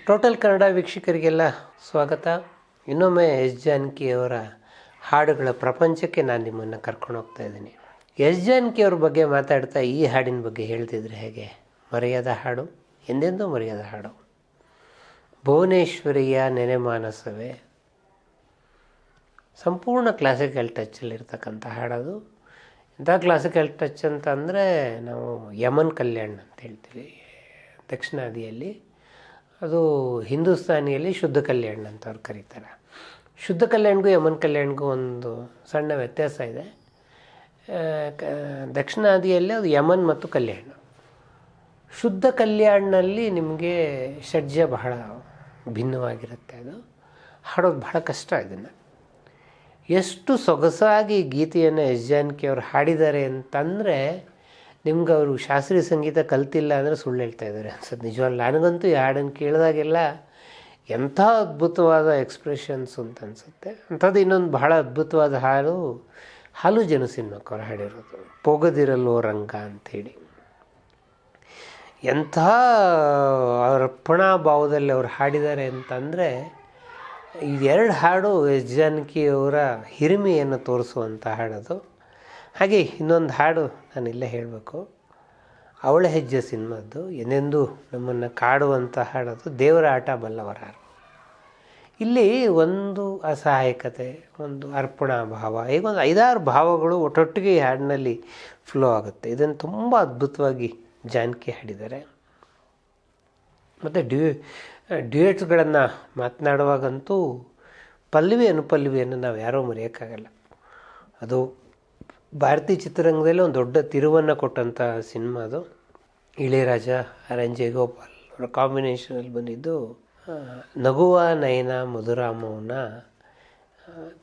Total Kannada ವೀಕ್ಷಕರಿಗೆಲ್ಲ ಸ್ವಾಗತ. ಇನ್ನೊಮ್ಮೆ S ಜಾನಕಿಯವರ ಹಾಡುಗಳ ಪ್ರಪಂಚಕ್ಕೆ ನಾನು ನಿಮ್ಮನ್ನು ಕರ್ಕೊಂಡು ಹೋಗ್ತಾ ಇದ್ದೀನಿ. ಎಸ್ ಜಾನಕಿಯವ್ರ ಬಗ್ಗೆ ಮಾತಾಡ್ತಾ ಈ ಹಾಡಿನ ಬಗ್ಗೆ ಹೇಳ್ತಿದ್ರೆ ಹೇಗೆ, ಮರೆಯದ ಹಾಡು, ಎಂದೆಂದೂ ಮರೆಯದ ಹಾಡು. ಭುವನೇಶ್ವರಿಯ ನೆನೆ ಮಾನಸವೇ ಸಂಪೂರ್ಣ ಕ್ಲಾಸಿಕಲ್ ಟಚ್ಚಲ್ಲಿರ್ತಕ್ಕಂಥ ಹಾಡೋದು. ಇಂಥ ಕ್ಲಾಸಿಕಲ್ ಟಚ್ ಅಂತ ಅಂದರೆ ನಾವು ಯಮನ್ ಕಲ್ಯಾಣ್ ಅಂತ ಹೇಳ್ತೀವಿ ದಕ್ಷಿಣಾದಿಯಲ್ಲಿ, ಅದು ಹಿಂದೂಸ್ತಾನಿಯಲ್ಲಿ ಶುದ್ಧ ಕಲ್ಯಾಣ್ ಅಂತ ಅವ್ರು ಕರೀತಾರೆ. ಶುದ್ಧ ಕಲ್ಯಾಣ್ಗೂ ಯಮನ್ ಕಲ್ಯಾಣ್ಗೂ ಒಂದು ಸಣ್ಣ ವ್ಯತ್ಯಾಸ ಇದೆ. ದಕ್ಷಿಣಾದಿಯಲ್ಲಿ ಅದು ಯಮನ್ ಮತ್ತು ಕಲ್ಯಾಣ. ಶುದ್ಧ ಕಲ್ಯಾಣ್ನಲ್ಲಿ ನಿಮಗೆ ಷಡ್ಜ ಬಹಳ ಭಿನ್ನವಾಗಿರುತ್ತೆ. ಅದು ಹಾಡೋದು ಬಹಳ ಕಷ್ಟ. ಇದನ್ನು ಎಷ್ಟು ಸೊಗಸಾಗಿ ಗೀತೆಯನ್ನು ಎಸ್ ಜಾನಕಿಯವರು ಹಾಡಿದ್ದಾರೆ ಅಂತಂದರೆ ನಿಮ್ಗೆ ಅವರು ಶಾಸ್ತ್ರೀಯ ಸಂಗೀತ ಕಲ್ತಿಲ್ಲ ಅಂದರೆ ಸುಳ್ಳು ಹೇಳ್ತಾ ಇದ್ದಾರೆ ಅನ್ಸುತ್ತೆ. ನಿಜವಾಗ್ಲೂ ನನಗಂತೂ ಈ ಹಾಡನ್ನು ಕೇಳಿದಾಗೆಲ್ಲ ಎಂಥ ಅದ್ಭುತವಾದ ಎಕ್ಸ್ಪ್ರೆಷನ್ಸ್ ಅಂತ ಅನಿಸುತ್ತೆ. ಅಂಥದ್ದು ಇನ್ನೊಂದು ಬಹಳ ಅದ್ಭುತವಾದ ಹಾಡು ಹಾಲು ಜನ ಸಿನಿಮಾಕ್ಕೆ ಅವ್ರು ಹಾಡಿರೋದು, ಪೋಗದಿರಲ್ಲೋ ರಂಗ ಅಂಥೇಳಿ. ಎಂಥ ಅರ್ಪಣಾ ಭಾವದಲ್ಲಿ ಅವ್ರು ಹಾಡಿದ್ದಾರೆ ಅಂತಂದರೆ ಇದೆರಡು ಹಾಡು ಎಸ್ ಜಾನಕಿಯವರ ಹಿರಿಮೆಯನ್ನು ತೋರಿಸುವಂಥ ಹಾಡೋದು. ಹಾಗೆ ಇನ್ನೊಂದು ಹಾಡು ನಾನು ಇಲ್ಲೇ ಹೇಳಬೇಕು, ಅವಳ ಹೆಜ್ಜೆ ಸಿನಿಮಾದ್ದು ಎಂದೆಂದೂ ನಮ್ಮನ್ನು ಕಾಡುವಂಥ ಹಾಡೋದು, ದೇವರ ಆಟ ಬಲ್ಲವರಾರು. ಇಲ್ಲಿ ಒಂದು ಅಸಹಾಯಕತೆ, ಒಂದು ಅರ್ಪಣಾ ಭಾವ, ಈಗ ಒಂದು 5-6 ಭಾವಗಳು ಒಟ್ಟೊಟ್ಟಿಗೆ ಈ ಹಾಡಿನಲ್ಲಿ ಫ್ಲೋ ಆಗುತ್ತೆ. ಇದನ್ನು ತುಂಬ ಅದ್ಭುತವಾಗಿ ಜಾನಕಿ ಹಾಡಿದ್ದಾರೆ. ಮತ್ತು ಡ್ಯೂಯೆಟ್ಸ್ಗಳನ್ನು ಮಾತನಾಡುವಾಗಂತೂ ಪಲ್ಲವಿ ಅನುಪಲ್ಲವಿಯನ್ನು ನಾವು ಯಾರೂ ಮರೆಯೋಕ್ಕಾಗಲ್ಲ. ಅದು ಭಾರತೀಯ ಚಿತ್ರರಂಗದಲ್ಲಿ ಒಂದು ದೊಡ್ಡ ತಿರುವನ್ನು ಕೊಟ್ಟಂಥ ಸಿನಿಮಾ ಅದು. ಇಳೆಯರಾಜ, ಆರ್ ಎನ್ ಜಯಗೋಪಾಲ್ ಅವರ ಕಾಂಬಿನೇಷನಲ್ಲಿ ಬಂದಿದ್ದು ನಗುವ ನಯನ ಮಧುರ ಮೌನ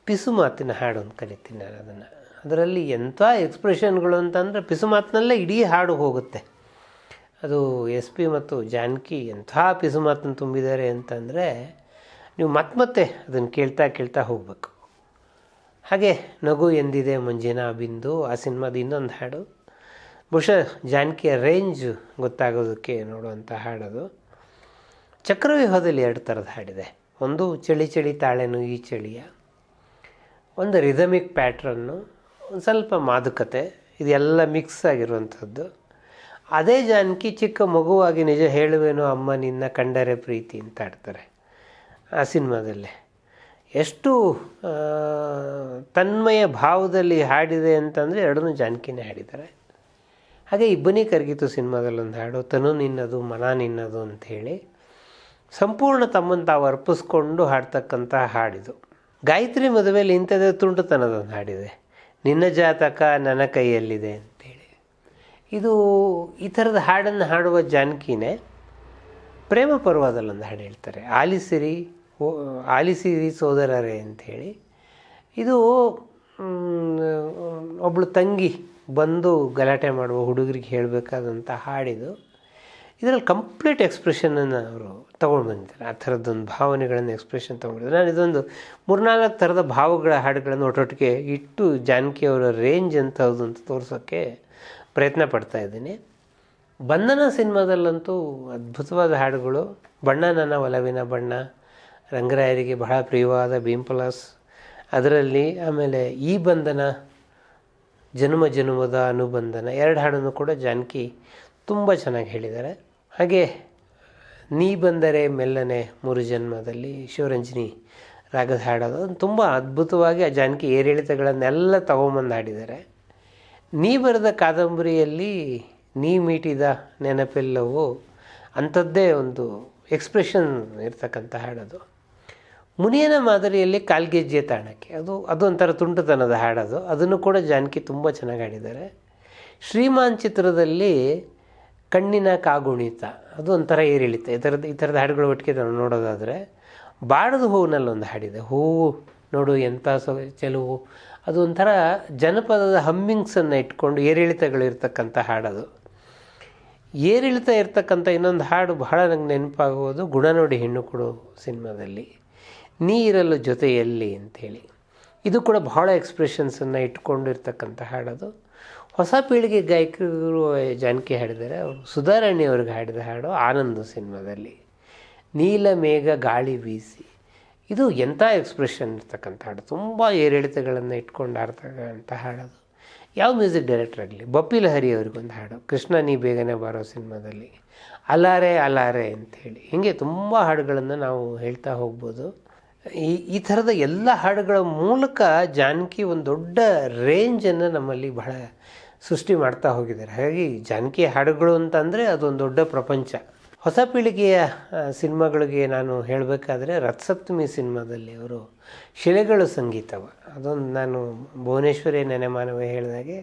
ಪಿಸು ಮಾತಿನ ಹಾಡು ಅಂತ ಕರಿತೀನಿ ನಾನು ಅದನ್ನು. ಅದರಲ್ಲಿ ಎಂಥ ಎಕ್ಸ್ಪ್ರೆಷನ್ಗಳು ಅಂತಂದರೆ ಪಿಸು ಮಾತಿನಲ್ಲೇ ಇಡೀ ಹಾಡು ಹೋಗುತ್ತೆ. ಅದು ಎಸ್ ಪಿ ಮತ್ತು ಜಾನಕಿ ಎಂಥ ಪಿಸು ಮಾತನ್ನು ತುಂಬಿದ್ದಾರೆ ಅಂತಂದರೆ ನೀವು ಮತ್ತೆ ಅದನ್ನು ಕೇಳ್ತಾ ಹೋಗಬೇಕು. ಹಾಗೆ ನಗು ಎಂದಿದೆ ಮಂಜಿನ ಬಿಂದು ಆ ಸಿನಿಮಾದ ಇನ್ನೊಂದು ಹಾಡು, ಬಹುಶಃ ಜಾನಕಿಯ ರೇಂಜ್ ಗೊತ್ತಾಗೋದಕ್ಕೆ ನೋಡುವಂಥ ಹಾಡೋದು. ಚಕ್ರವ್ಯೂಹದಲ್ಲಿ 2 ಥರದ ಹಾಡಿದೆ. ಒಂದು ಚಳಿ ಚಳಿ ತಾಳೆನು ಈ ಚಳಿಯ, ಒಂದು ರಿದಮಿಕ್ ಪ್ಯಾಟ್ರನ್ನು, ಒಂದು ಸ್ವಲ್ಪ ಮಾತುಕತೆ, ಇದೆಲ್ಲ ಮಿಕ್ಸ್ ಆಗಿರುವಂಥದ್ದು. ಅದೇ ಜಾನಕಿ ಚಿಕ್ಕ ಮಗುವಾಗಿ ನಿಜ ಹೇಳುವೇನೋ ಅಮ್ಮ ನಿನ್ನ ಕಂಡರೆ ಪ್ರೀತಿ ಅಂತ ಆಡ್ತಾರೆ ಆ ಸಿನಿಮಾದಲ್ಲೇ. ಎಷ್ಟು ತನ್ಮಯ ಭಾವದಲ್ಲಿ ಹಾಡಿದೆ ಅಂತಂದರೆ ಎರಡನ್ನೂ ಜಾನಕಿನೇ ಹಾಡಿದ್ದಾರೆ. ಹಾಗೆ ಇಬ್ಬನಿ ಕರಗಿತು ಸಿನಿಮಾದಲ್ಲಿ ಒಂದು ಹಾಡು, ತನು ನಿನ್ನದು ಮನ ನಿನ್ನದು ಅಂಥೇಳಿ ಸಂಪೂರ್ಣ ತಮ್ಮನ್ನು ತಾವು ಅರ್ಪಿಸ್ಕೊಂಡು ಹಾಡ್ತಕ್ಕಂಥ ಹಾಡಿದು. ಗಾಯತ್ರಿ ಮದುವೆಯಲ್ಲಿ ಇಂಥದ್ದೇ ತುಂಟತನದೊಂದು ಹಾಡಿದೆ, ನಿನ್ನ ಜಾತಕ ನನ್ನ ಕೈಯಲ್ಲಿದೆ ಅಂಥೇಳಿ. ಇದು ಈ ಥರದ ಹಾಡನ್ನು ಹಾಡುವ ಜಾನಕಿನೇ ಪ್ರೇಮ ಪರ್ವದಲ್ಲೊಂದು ಹಾಡು ಹೇಳ್ತಾರೆ, ಆಲಿಸಿರಿ ಸೋದರರೇ ಅಂಥೇಳಿ. ಇದು ಒಬ್ಬಳು ತಂಗಿ ಬಂದು ಗಲಾಟೆ ಮಾಡುವ ಹುಡುಗರಿಗೆ ಹೇಳಬೇಕಾದಂಥ ಹಾಡಿದು. ಇದರಲ್ಲಿ ಕಂಪ್ಲೀಟ್ ಎಕ್ಸ್ಪ್ರೆಷನನ್ನು ಅವರು ತೊಗೊಂಡು ಬಂದಿದ್ದಾರೆ. ಆ ಥರದ್ದೊಂದು ಭಾವನೆಗಳನ್ನು ಎಕ್ಸ್ಪ್ರೆಷನ್ ತೊಗೊಂಡಿದ್ದಾರೆ. ನಾನು ಇದೊಂದು 3-4 ಥರದ ಭಾವಗಳ ಹಾಡುಗಳನ್ನು ಒಟ್ಟೊಟ್ಟಿಗೆ ಇಟ್ಟು ಜಾನಕಿಯವರ ರೇಂಜ್ ಎಂಥದ್ದು ಅಂತ ತೋರಿಸೋಕ್ಕೆ ಪ್ರಯತ್ನ ಪಡ್ತಾಯಿದ್ದೀನಿ. ಬಂಧನ ಸಿನಿಮಾದಲ್ಲಂತೂ ಅದ್ಭುತವಾದ ಹಾಡುಗಳು. ಬಣ್ಣ ನನ್ನ ಒಲವಿನ ಬಣ್ಣ, ರಂಗರಾಯರಿಗೆ ಬಹಳ ಪ್ರಿಯವಾದ ಭೀಂಪಲಾಸ್ ಅದರಲ್ಲಿ, ಆಮೇಲೆ ಈ ಬಂಧನ, ಜನುಮ ಜನುಮದ ಅನುಬಂಧನ 2 ಹಾಡನ್ನು ಕೂಡ ಜಾನಕಿ ತುಂಬ ಚೆನ್ನಾಗಿ ಹೇಳಿದ್ದಾರೆ. ಹಾಗೆ ನೀ ಬಂದರೆ ಮೆಲ್ಲನೆ 3 ಜನ್ಮದಲ್ಲಿ ಶಿವರಂಜನಿ ರಾಗದ ಹಾಡೋದು ತುಂಬ ಅದ್ಭುತವಾಗಿ ಆ ಜಾನಕಿ ಏರಿಳಿತಗಳನ್ನೆಲ್ಲ ತಗೊಂಬಂದು ಹಾಡಿದ್ದಾರೆ. ನೀ ಬರೆದ ಕಾದಂಬರಿಯಲ್ಲಿ ನೀ ಮೀಟಿದ ನೆನಪೆಲ್ಲವೂ ಅಂಥದ್ದೇ ಒಂದು ಎಕ್ಸ್ಪ್ರೆಷನ್ ಇರ್ತಕ್ಕಂಥ ಹಾಡೋದು. ಮುನಿಯನ ಮಾದರಿಯಲ್ಲಿ ಕಾಲ್ಗೆಜ್ಜೆ ತಾಣಕ್ಕೆ, ಅದು ಒಂಥರ ತುಂಟತನದ ಹಾಡೋದು. ಅದನ್ನು ಕೂಡ ಜಾನಕಿ ತುಂಬ ಚೆನ್ನಾಗಿ ಹಾಡಿದ್ದಾರೆ. ಶ್ರೀಮಾನ್ ಚಿತ್ರದಲ್ಲಿ ಕಣ್ಣಿನ ಕಾಗುಣಿತ, ಅದು ಒಂಥರ ಏರಿಳಿತ. ಈ ಥರದ ಹಾಡುಗಳು ಒಟ್ಟಿಗೆ ನಾವು ನೋಡೋದಾದರೆ, ಬಾಡದ ಹೂವಿನಲ್ಲೊಂದು ಹಾಡಿದೆ, ಹೂವು ನೋಡು ಎಂಥ ಚೆಲುವು, ಅದು ಒಂಥರ ಜನಪದದ ಹಮ್ಮಿಂಗ್ಸನ್ನು ಇಟ್ಕೊಂಡು ಏರಿಳಿತಗಳಿರ್ತಕ್ಕಂಥ ಹಾಡೋದು. ಏರಿಳಿತ ಇರ್ತಕ್ಕಂಥ ಇನ್ನೊಂದು ಹಾಡು ಬಹಳ ನಂಗೆ ನೆನಪಾಗುವುದು, ಗುಣ ನೋಡಿ ಹೆಣ್ಣು ಕೊಡು ಸಿನಿಮಾದಲ್ಲಿ ನೀ ಇರಲು ಜೊತೆಯಲ್ಲಿ ಅಂಥೇಳಿ. ಇದು ಕೂಡ ಬಹಳ ಎಕ್ಸ್ಪ್ರೆಷನ್ಸನ್ನು ಇಟ್ಕೊಂಡಿರ್ತಕ್ಕಂಥ ಹಾಡೋದು. ಹೊಸ ಪೀಳಿಗೆ ಗಾಯಕರು ಜಾನಕಿ ಹಾಡಿದ್ದಾರೆ. ಅವರು ಸುಧಾರಾಣಿ ಅವ್ರಿಗೆ ಹಾಡಿದ ಹಾಡು ಆನಂದ್ ಸಿನಿಮಾದಲ್ಲಿ. ನೀಲ ಮೇಘ ಗಾಳಿ ಬೀಸಿ. ಇದು ಎಂಥ ಎಕ್ಸ್ಪ್ರೆಷನ್ ಇರ್ತಕ್ಕಂಥ ಹಾಡು, ತುಂಬ ಏರಿಳಿತಗಳನ್ನು ಇಟ್ಕೊಂಡು ಆಡ್ತಕ್ಕಂಥ ಹಾಡೋದು. ಯಾವ ಮ್ಯೂಸಿಕ್ ಡೈರೆಕ್ಟರ್ ಆಗಲಿ, ಬಪ್ಪಿ ಲಹರಿ ಅವ್ರಿಗೊಂದು ಹಾಡು ಕೃಷ್ಣ ನೀ ಬೇಗನೆ ಬಾರೋ ಸಿನಿಮಾದಲ್ಲಿ, ಅಲಾರೆ ಅಲಾರೆ ಅಂಥೇಳಿ, ಹೀಗೆ ತುಂಬ ಹಾಡುಗಳನ್ನು ನಾವು ಹೇಳ್ತಾ ಹೋಗ್ಬೋದು. ಈ ಥರದ ಎಲ್ಲ ಹಾಡುಗಳ ಮೂಲಕ ಜಾನಕಿ ಒಂದು ದೊಡ್ಡ ರೇಂಜನ್ನು ನಮ್ಮಲ್ಲಿ ಬಹಳ ಸೃಷ್ಟಿ ಮಾಡ್ತಾ ಹೋಗಿದ್ದಾರೆ. ಹಾಗಾಗಿ ಜಾನಕಿ ಹಾಡುಗಳು ಅಂತಂದರೆ ಅದೊಂದು ದೊಡ್ಡ ಪ್ರಪಂಚ. ಹೊಸ ಪೀಳಿಗೆಯ ಸಿನಿಮಾಗಳಿಗೆ ನಾನು ಹೇಳಬೇಕಾದ್ರೆ ರಥಸಪ್ತಮಿ ಸಿನಿಮಾದಲ್ಲಿ ಅವರು ಶಿಲೆಗಳು ಸಂಗೀತವ, ಅದೊಂದು ನಾನು ಭುವನೇಶ್ವರಿ ನೆನೆಮಾನವೇ ಹೇಳಿದಾಗೆ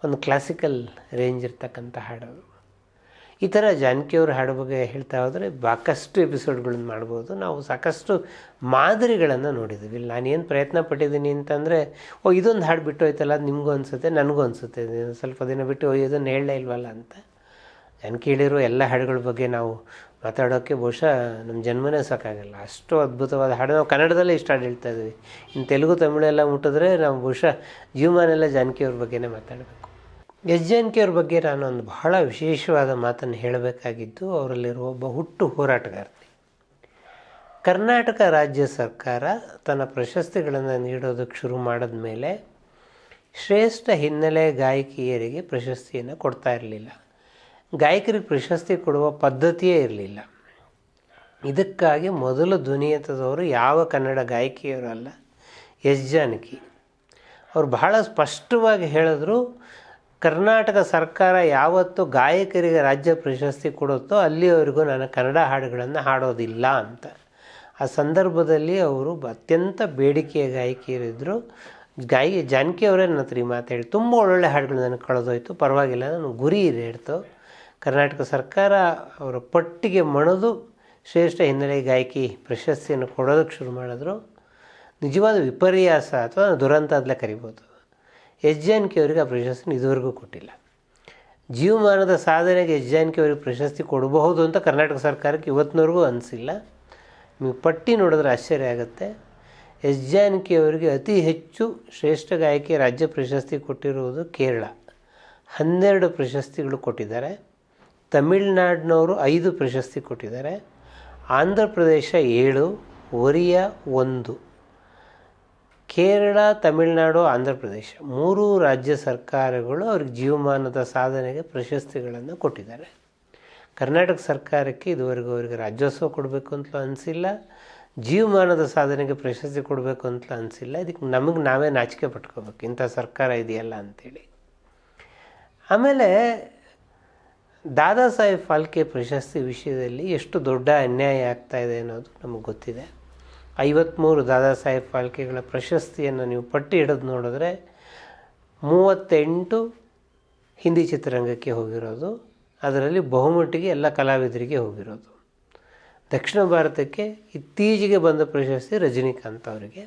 ಒಂದು ಕ್ಲಾಸಿಕಲ್ ರೇಂಜ್ ಇರ್ತಕ್ಕಂಥ ಹಾಡು. ಈ ಥರ ಜಾನಕಿಯವ್ರ ಹಾಡು ಬಗ್ಗೆ ಹೇಳ್ತಾ ಹೋದರೆ ಸಾಕಷ್ಟು ಎಪಿಸೋಡ್ಗಳನ್ನು ಮಾಡ್ಬೋದು. ನಾವು ಸಾಕಷ್ಟು ಮಾದರಿಗಳನ್ನು ನೋಡಿದ್ದೀವಿ. ಇಲ್ಲಿ ನಾನೇನು ಪ್ರಯತ್ನ ಪಟ್ಟಿದ್ದೀನಿ ಅಂತಂದರೆ, ಇದೊಂದು ಹಾಡು ಬಿಟ್ಟು ಹೋಯ್ತಲ್ಲ, ಅದು ನಿಮಗೂ ಅನಿಸುತ್ತೆ, ನನಗೂ ಅನಿಸುತ್ತೆ, ಸ್ವಲ್ಪ ದಿನ ಬಿಟ್ಟು ಇದನ್ನು ಹೇಳಲೇ ಇಲ್ವಲ್ಲ ಅಂತ. ಜಾನಕಿ ಹೇಳಿರೋ ಎಲ್ಲ ಹಾಡುಗಳ ಬಗ್ಗೆ ನಾವು ಮಾತಾಡೋಕ್ಕೆ ಬಹುಶಃ ನಮ್ಮ ಜನ್ಮನೇ ಸಾಕಾಗಲ್ಲ, ಅಷ್ಟು ಅದ್ಭುತವಾದ ಹಾಡು. ನಾವು ಕನ್ನಡದಲ್ಲೇ ಇಷ್ಟು ಹಾಡು ಹೇಳ್ತಾ ಇದ್ವಿ, ಇನ್ನು ತೆಲುಗು ತಮಿಳೆಲ್ಲ ಮುಟ್ಟಿದ್ರೆ ನಾವು ಬಹುಶಃ ಜೀವಮಾನೆಲ್ಲ ಜಾನಕಿಯವ್ರ ಬಗ್ಗೆನೇ ಮಾತಾಡಬೇಕು. ಎಸ್ ಜಾನಕಿಯವ್ರ ಬಗ್ಗೆ ನಾನು ಒಂದು ಬಹಳ ವಿಶೇಷವಾದ ಮಾತನ್ನು ಹೇಳಬೇಕಾಗಿದ್ದು, ಅವರಲ್ಲಿರುವ ಒಬ್ಬ ಹುಟ್ಟು ಹೋರಾಟಗಾರ್ತಿ. ಕರ್ನಾಟಕ ರಾಜ್ಯ ಸರ್ಕಾರ ತನ್ನ ಪ್ರಶಸ್ತಿಗಳನ್ನು ನೀಡೋದಕ್ಕೆ ಶುರು ಮಾಡಿದ ಮೇಲೆ ಶ್ರೇಷ್ಠ ಹಿನ್ನೆಲೆ ಗಾಯಕಿಯರಿಗೆ ಪ್ರಶಸ್ತಿಯನ್ನು ಕೊಡ್ತಾ ಇರಲಿಲ್ಲ. ಗಾಯಕರಿಗೆ ಪ್ರಶಸ್ತಿ ಕೊಡುವ ಪದ್ಧತಿಯೇ ಇರಲಿಲ್ಲ. ಇದಕ್ಕಾಗಿ ಮೊದಲು ಧ್ವನಿ ಎತ್ತದವರು ಯಾವ ಕನ್ನಡ ಗಾಯಕಿಯರು ಅಲ್ಲ, ಎಸ್ ಜಾನಕಿ. ಅವರು ಬಹಳ ಸ್ಪಷ್ಟವಾಗಿ ಹೇಳಿದ್ರು, ಕರ್ನಾಟಕ ಸರ್ಕಾರ ಯಾವತ್ತು ಗಾಯಕರಿಗೆ ರಾಜ್ಯ ಪ್ರಶಸ್ತಿ ಕೊಡುತ್ತೋ ಅಲ್ಲಿಯವರೆಗೂ ನಾನು ಕನ್ನಡ ಹಾಡುಗಳನ್ನು ಹಾಡೋದಿಲ್ಲ ಅಂತ. ಆ ಸಂದರ್ಭದಲ್ಲಿ ಅವರು ಅತ್ಯಂತ ಬೇಡಿಕೆಯ ಗಾಯಕಿಯರಿದ್ದರು. ಜಾನಕಿ ಅವರೇ ನನ್ನ ಹತ್ರ ಈ ಮಾತಾಡಿ, ತುಂಬ ಒಳ್ಳೊಳ್ಳೆ ಹಾಡುಗಳು ನನಗೆ ಕಳೆದೋಯ್ತು, ಪರವಾಗಿಲ್ಲ, ನಾನು ಗುರಿ ಹಿಡಿತು. ಕರ್ನಾಟಕ ಸರ್ಕಾರ ಅವರ ಪಟ್ಟಿಗೆ ಮಣಿದು ಶ್ರೇಷ್ಠ ಹಿನ್ನೆಲೆ ಗಾಯಕಿ ಪ್ರಶಸ್ತಿಯನ್ನು ಕೊಡೋದಕ್ಕೆ ಶುರು ಮಾಡಿದ್ರು. ನಿಜವಾದ ವಿಪರ್ಯಾಸ ಅಥವಾ ದುರಂತ ಅದಲೇ ಕರಿಬೋದು. ಎಸ್ ಜಾನಕಿ ಅವರಿಗೆ ಆ ಪ್ರಶಸ್ತಿನ ಇದುವರೆಗೂ ಕೊಟ್ಟಿಲ್ಲ. ಜೀವಮಾನದ ಸಾಧನೆಗೆ ಎಸ್ ಜಾನಕಿ ಅವರಿಗೆ ಪ್ರಶಸ್ತಿ ಕೊಡಬಹುದು ಅಂತ ಕರ್ನಾಟಕ ಸರ್ಕಾರಕ್ಕೆ ಇವತ್ತಿನವರೆಗೂ ಅನಿಸಿಲ್ಲ. ನಿಮಗೆ ಪಟ್ಟಿ ನೋಡಿದ್ರೆ ಆಶ್ಚರ್ಯ ಆಗುತ್ತೆ. ಎಸ್ ಜಾನಕಿ ಅವರಿಗೆ ಅತಿ ಹೆಚ್ಚು ಶ್ರೇಷ್ಠ ಗಾಯಕಿ ರಾಜ್ಯ ಪ್ರಶಸ್ತಿ ಕೊಟ್ಟಿರುವುದು ಕೇರಳ, 12 ಪ್ರಶಸ್ತಿಗಳು ಕೊಟ್ಟಿದ್ದಾರೆ. ತಮಿಳುನಾಡಿನವರು 5 ಪ್ರಶಸ್ತಿ ಕೊಟ್ಟಿದ್ದಾರೆ. ಆಂಧ್ರ ಪ್ರದೇಶ 7, ಒರಿಯಾ 1. ಕೇರಳ, ತಮಿಳುನಾಡು, ಆಂಧ್ರ ಪ್ರದೇಶ 3 ರಾಜ್ಯ ಸರ್ಕಾರಗಳು ಅವ್ರಿಗೆ ಜೀವಮಾನದ ಸಾಧನೆಗೆ ಪ್ರಶಸ್ತಿಗಳನ್ನು ಕೊಟ್ಟಿದ್ದಾರೆ. ಕರ್ನಾಟಕ ಸರ್ಕಾರಕ್ಕೆ ಇದುವರೆಗೂ ಅವರಿಗೆ ರಾಜ್ಯೋತ್ಸವ ಕೊಡಬೇಕು ಅಂತಲೂ ಅನಿಸಿಲ್ಲ, ಜೀವಮಾನದ ಸಾಧನೆಗೆ ಪ್ರಶಸ್ತಿ ಕೊಡಬೇಕು ಅಂತಲೂ ಅನಿಸಿಲ್ಲ. ಇದಕ್ಕೆ ನಮಗೆ ನಾವೇ ನಾಚಿಕೆ ಪಟ್ಕೋಬೇಕು, ಇಂಥ ಸರ್ಕಾರ ಇದೆಯಲ್ಲ ಅಂಥೇಳಿ. ಆಮೇಲೆ ದಾದಾ ಸಾಹೇಬ್ ಫಾಲ್ಕೆ ಪ್ರಶಸ್ತಿ ವಿಷಯದಲ್ಲಿ ಎಷ್ಟು ದೊಡ್ಡ ಅನ್ಯಾಯ ಆಗ್ತಾಯಿದೆ ಅನ್ನೋದು ನಮಗೆ ಗೊತ್ತಿದೆ. 53 ದಾದಾ ಸಾಹೇಬ್ ಫಾಲ್ಕೆಗಳ ಪ್ರಶಸ್ತಿಯನ್ನು ನೀವು ಪಟ್ಟಿ ಹಿಡಿದು ನೋಡಿದ್ರೆ 38 ಹಿಂದಿ ಚಿತ್ರರಂಗಕ್ಕೆ ಹೋಗಿರೋದು, ಅದರಲ್ಲಿ ಬಹುಮಟ್ಟಿಗೆ ಎಲ್ಲ ಕಲಾವಿದರಿಗೆ ಹೋಗಿರೋದು. ದಕ್ಷಿಣ ಭಾರತಕ್ಕೆ ಇತ್ತೀಚೆಗೆ ಬಂದ ಪ್ರಶಸ್ತಿ ರಜನಿಕಾಂತ್ ಅವರಿಗೆ.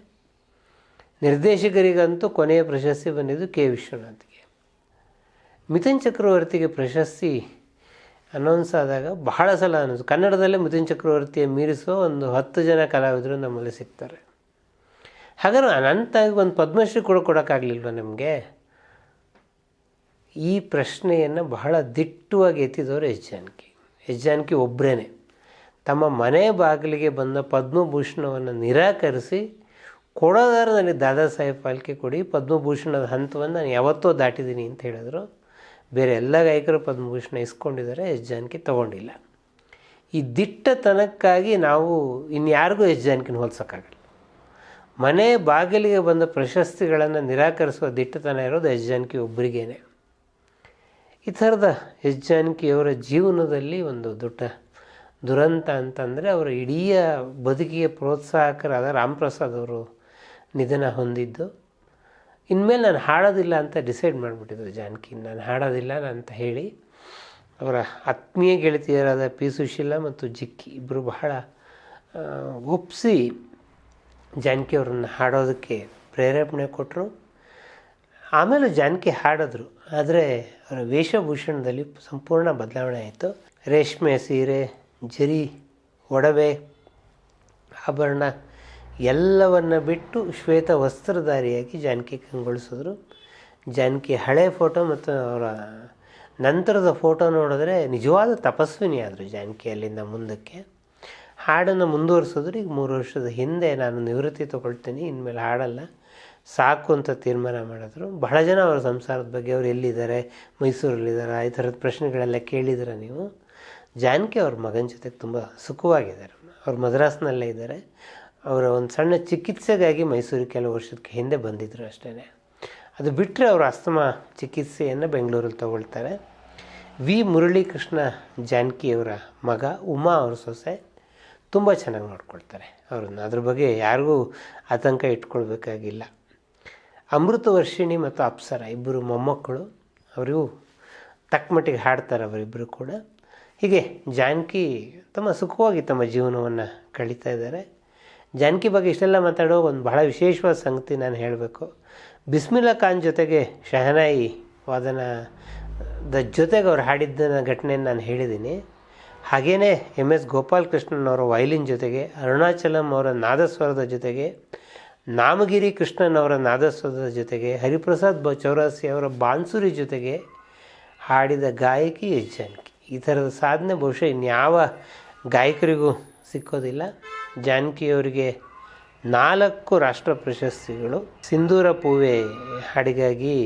ನಿರ್ದೇಶಕರಿಗಂತೂ ಕೊನೆಯ ಪ್ರಶಸ್ತಿ ಬಂದಿದ್ದು ಕೆ ವಿಶ್ವನಾಥ್ಗೆ. ಮಿಥುನ್ ಚಕ್ರವರ್ತಿಗೆ ಪ್ರಶಸ್ತಿ ಅನೌನ್ಸ್ ಆದಾಗ ಬಹಳ ಸಲ ಅನ್ನಿಸ್ತು, ಕನ್ನಡದಲ್ಲೇ ಮಿಥುನ್ ಚಕ್ರವರ್ತಿಯ ಮೀರಿಸೋ ಒಂದು 10 ಜನ ಕಲಾವಿದರು ನಮ್ಮಲ್ಲಿ ಸಿಗ್ತಾರೆ. ಹಾಗಾದ್ರೆ ಅನಂತಾಗಿ ಒಂದು ಪದ್ಮಶ್ರೀ ಕೊಡೋಕ್ಕಾಗಲಿಲ್ವ ನಮಗೆ? ಈ ಪ್ರಶ್ನೆಯನ್ನು ಬಹಳ ದಿಟ್ಟವಾಗಿ ಎತ್ತಿದವರು ಎಸ್ ಜಾನಕಿ. ಎಸ್ ಜಾನಕಿ ಒಬ್ಬರೇ ತಮ್ಮ ಮನೆ ಬಾಗಿಲಿಗೆ ಬಂದ ಪದ್ಮಭೂಷಣವನ್ನು ನಿರಾಕರಿಸಿ, ಕೊಡೋದಾದ್ರೆ ನನಗೆ ದಾದಾ ಸಾಹೇಬ್ ಫಾಲ್ಕೆ ಕೊಡಿ, ಪದ್ಮಭೂಷಣದ ಹಂತವನ್ನು ನಾನು ಯಾವತ್ತೋ ದಾಟಿದ್ದೀನಿ ಅಂತ ಹೇಳಿದ್ರು. ಬೇರೆ ಎಲ್ಲ ಗಾಯಕರು ಪದ್ಮಭೂಷಣ ಇಸ್ಕೊಂಡಿದ್ದಾರೆ, ಎಸ್ ಜಾನಕಿ ತೊಗೊಂಡಿಲ್ಲ. ಈ ದಿಟ್ಟತನಕ್ಕಾಗಿ ನಾವು ಇನ್ಯಾರಿಗೂ ಎಸ್ ಜಾನಕಿನ ಹೋಲ್ಸೋಕ್ಕಾಗಲ್ಲ. ಮನೆ ಬಾಗಿಲಿಗೆ ಬಂದ ಪ್ರಶಸ್ತಿಗಳನ್ನು ನಿರಾಕರಿಸುವ ದಿಟ್ಟತನ ಇರೋದು ಎಸ್ ಜಾನಕಿ ಒಬ್ಬರಿಗೇನೆ. ಈ ಥರದ ಎಸ್ ಜಾನಕಿಯವರ ಜೀವನದಲ್ಲಿ ಒಂದು ದೊಡ್ಡ ದುರಂತ ಅಂತಂದರೆ ಅವರ ಇಡೀ ಬದುಕಿಗೆ ಪ್ರೋತ್ಸಾಹಕರಾದ ರಾಮ್ ಪ್ರಸಾದ್ ಅವರು ನಿಧನ ಹೊಂದಿದ್ದು. ಇನ್ಮೇಲೆ ನಾನು ಹಾಡೋದಿಲ್ಲ ಅಂತ ಡಿಸೈಡ್ ಮಾಡಿಬಿಟ್ಟಿದ್ರು ಜಾನಕಿ, ನಾನು ಹಾಡೋದಿಲ್ಲ ಅಂತ ಹೇಳಿ. ಅವರ ಆತ್ಮೀಯ ಗೆಳತಿಯರಾದ ಪಿ ಸುಶೀಲಾ ಮತ್ತು ಜಿಕ್ಕಿ ಇಬ್ಬರು ಬಹಳ ಒಪ್ಪಿಸಿ ಜಾನಕಿ ಅವರನ್ನು ಹಾಡೋದಕ್ಕೆ ಪ್ರೇರೇಪಣೆ ಕೊಟ್ಟರು. ಆಮೇಲೆ ಜಾನಕಿ ಹಾಡಿದ್ರು, ಆದರೆ ಅವರ ವೇಷಭೂಷಣದಲ್ಲಿ ಸಂಪೂರ್ಣ ಬದಲಾವಣೆ ಆಯಿತು. ರೇಷ್ಮೆ ಸೀರೆ, ಜರಿ ಒಡವೆ, ಆಭರಣ ಎಲ್ಲವನ್ನು ಬಿಟ್ಟು ಶ್ವೇತ ವಸ್ತ್ರಧಾರಿಯಾಗಿ ಜಾನಕಿ ಕಂಗೊಳಿಸಿದ್ರು. ಜಾನಕಿ ಹಳೆ ಫೋಟೋ ಮತ್ತು ಅವರ ನಂತರದ ಫೋಟೋ ನೋಡಿದ್ರೆ ನಿಜವಾದ ತಪಸ್ವಿನಿ ಆದರು ಜಾನಕಿ ಅಲ್ಲಿಂದ ಮುಂದಕ್ಕೆ. ಹಾಡನ್ನು ಮುಂದುವರಿಸಿದ್ರೆ ಈಗ 3 ವರ್ಷದ ಹಿಂದೆ ನಾನು ನಿವೃತ್ತಿ ತೊಗೊಳ್ತೀನಿ, ಇನ್ಮೇಲೆ ಹಾಡಲ್ಲ ಸಾಕು ಅಂತ ತೀರ್ಮಾನ ಮಾಡಿದ್ರು. ಬಹಳ ಜನ ಅವ್ರ ಸಂಸಾರದ ಬಗ್ಗೆ, ಅವ್ರು ಎಲ್ಲಿದ್ದಾರೆ, ಮೈಸೂರಲ್ಲಿದ್ದಾರೆ, ಈ ಥರದ ಪ್ರಶ್ನೆಗಳೆಲ್ಲ ಕೇಳಿದ್ರೆ ನೀವು. ಜಾನಕಿ ಅವ್ರ ಮಗನ ಜೊತೆಗೆ ತುಂಬ ಸುಖವಾಗಿದ್ದಾರೆ. ಅವ್ರು ಮದ್ರಾಸ್ನಲ್ಲೇ ಇದ್ದಾರೆ. ಅವರ ಒಂದು ಸಣ್ಣ ಚಿಕಿತ್ಸೆಗಾಗಿ ಮೈಸೂರಿಗೆ ಕೆಲವು ವರ್ಷಕ್ಕೆ ಹಿಂದೆ ಬಂದಿದ್ದರು ಅಷ್ಟೇ. ಅದು ಬಿಟ್ಟರೆ ಅವರು ಅಸ್ತಮಾ ಚಿಕಿತ್ಸೆಯನ್ನು ಬೆಂಗಳೂರಲ್ಲಿ ತಗೊಳ್ತಾರೆ. ವಿ ಮುರಳೀಕೃಷ್ಣ ಜಾನಕಿಯವರ ಮಗ, ಉಮಾ ಅವ್ರ ಸೊಸೆ ತುಂಬ ಚೆನ್ನಾಗಿ ನೋಡ್ಕೊಳ್ತಾರೆ ಅವ್ರನ್ನ. ಅದ್ರ ಬಗ್ಗೆ ಯಾರಿಗೂ ಆತಂಕ ಇಟ್ಕೊಳ್ಬೇಕಾಗಿಲ್ಲ. ಅಮೃತವರ್ಷಿಣಿ ಮತ್ತು ಅಪ್ಸರ ಇಬ್ಬರು ಮೊಮ್ಮಕ್ಕಳು, ಅವರಿಗೂ ತಕ್ಕಮಟ್ಟಿಗೆ ಹಾಡ್ತಾರೆ ಅವರಿಬ್ಬರು ಕೂಡ. ಹೀಗೆ ಜಾನಕಿ ತಮ್ಮ ಸುಖವಾಗಿ ತಮ್ಮ ಜೀವನವನ್ನು ಕಳೀತಾ ಇದ್ದಾರೆ. ಜಾನಕಿ ಬಗ್ಗೆ ಇಷ್ಟೆಲ್ಲ ಮಾತಾಡೋ ಒಂದು ಬಹಳ ವಿಶೇಷವಾದ ಸಂಗತಿ ನಾನು ಹೇಳಬೇಕು. ಬಿಸ್ಮಿಲ್ಲಾ ಖಾನ್ ಜೊತೆಗೆ ಶಹನಾಯಿ ವಾದನದ ಜೊತೆಗೆ ಅವ್ರು ಹಾಡಿದ್ದ ಘಟನೆಯನ್ನು ನಾನು ಹೇಳಿದ್ದೀನಿ. ಹಾಗೆಯೇ MS ಗೋಪಾಲಕೃಷ್ಣನವರ ವಯಲಿನ್ ಜೊತೆಗೆ, ಅರುಣಾಚಲಂ ಅವರ ನಾದಸ್ವರದ ಜೊತೆಗೆ, ನಾಮಗಿರಿ ಕೃಷ್ಣನ್ ಅವರ ನಾದಸ್ವರದ ಜೊತೆಗೆ, ಹರಿಪ್ರಸಾದ್ ಚೌರಾಸಿ ಅವರ ಬಾನ್ಸುರಿ ಜೊತೆಗೆ ಹಾಡಿದ ಗಾಯಕಿ ಎಸ್ ಜಾನಕಿ. ಈ ಥರದ ಸಾಧನೆ ಬಹುಶಃ ಇನ್ಯಾವ ಗಾಯಕರಿಗೂ ಸಿಕ್ಕೋದಿಲ್ಲ. ಜಾನಕಿಯವರಿಗೆ 4 ರಾಷ್ಟ್ರ ಪ್ರಶಸ್ತಿಗಳು. ಸಿಂಧೂರ ಪೂವೆ ಹಾಡಿಗಾಗಿ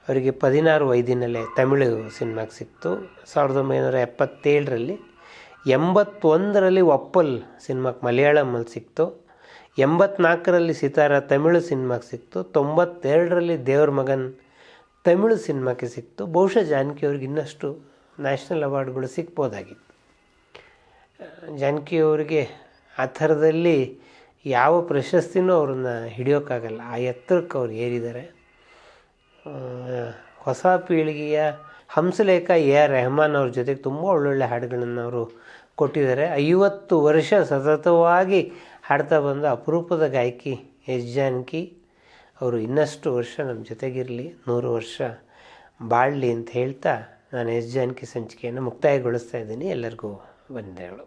ಅವರಿಗೆ 16 ವಯಸ್ಸಿನಲ್ಲೇ ತಮಿಳು ಸಿನಿಮಾಗೆ ಸಿಕ್ತು 1977ರಲ್ಲಿ. 81ರಲ್ಲಿ ಒಪ್ಪಲ್ ಸಿನಿಮಾಕ್ಕೆ ಮಲಯಾಳಮಲ್ಲಿ ಸಿಕ್ತು. 84ರಲ್ಲಿ ಸಿತಾರ ತಮಿಳು ಸಿನಿಮಾಗೆ ಸಿಕ್ತು. 92ರಲ್ಲಿ ದೇವ್ರ ಮಗನ್ ತಮಿಳು ಸಿನಿಮಾಕ್ಕೆ ಸಿಕ್ತು. ಬಹುಶಃ ಜಾನಕಿಯವ್ರಿಗೆ ಇನ್ನಷ್ಟು ನ್ಯಾಷನಲ್ ಅವಾರ್ಡ್ಗಳು ಸಿಗ್ಬೋದಾಗಿತ್ತು. ಜಾನಕಿಯವರಿಗೆ ಆ ಥರದಲ್ಲಿ ಯಾವ ಪ್ರಶಸ್ತಿನೂ ಅವ್ರನ್ನ ಹಿಡಿಯೋಕ್ಕಾಗಲ್ಲ, ಆ ಎತ್ತರಕ್ಕೆ ಅವ್ರು ಏರಿದ್ದಾರೆ. ಹೊಸ ಪೀಳಿಗೆಯ ಹಂಸಲೇಖ AR ರೆಹಮಾನ್ ಅವ್ರ ಜೊತೆಗೆ ತುಂಬ ಒಳ್ಳೊಳ್ಳೆ ಹಾಡುಗಳನ್ನು ಅವರು ಕೊಟ್ಟಿದ್ದಾರೆ. 50 ವರ್ಷ ಸತತವಾಗಿ ಹಾಡ್ತಾ ಬಂದ ಅಪರೂಪದ ಗಾಯಕಿ ಎಸ್ ಜಾನಕಿ ಅವರು ಇನ್ನಷ್ಟು ವರ್ಷ ನಮ್ಮ ಜೊತೆಗಿರಲಿ, 100 ವರ್ಷ ಬಾಳಲಿ ಅಂತ ಹೇಳ್ತಾ ನಾನು ಎಸ್ ಜಾನಕಿ ಸಂಚಿಕೆಯನ್ನು ಮುಕ್ತಾಯಗೊಳಿಸ್ತಾ ಇದ್ದೀನಿ. ಎಲ್ಲರಿಗೂ ವಂದನೆಗಳು.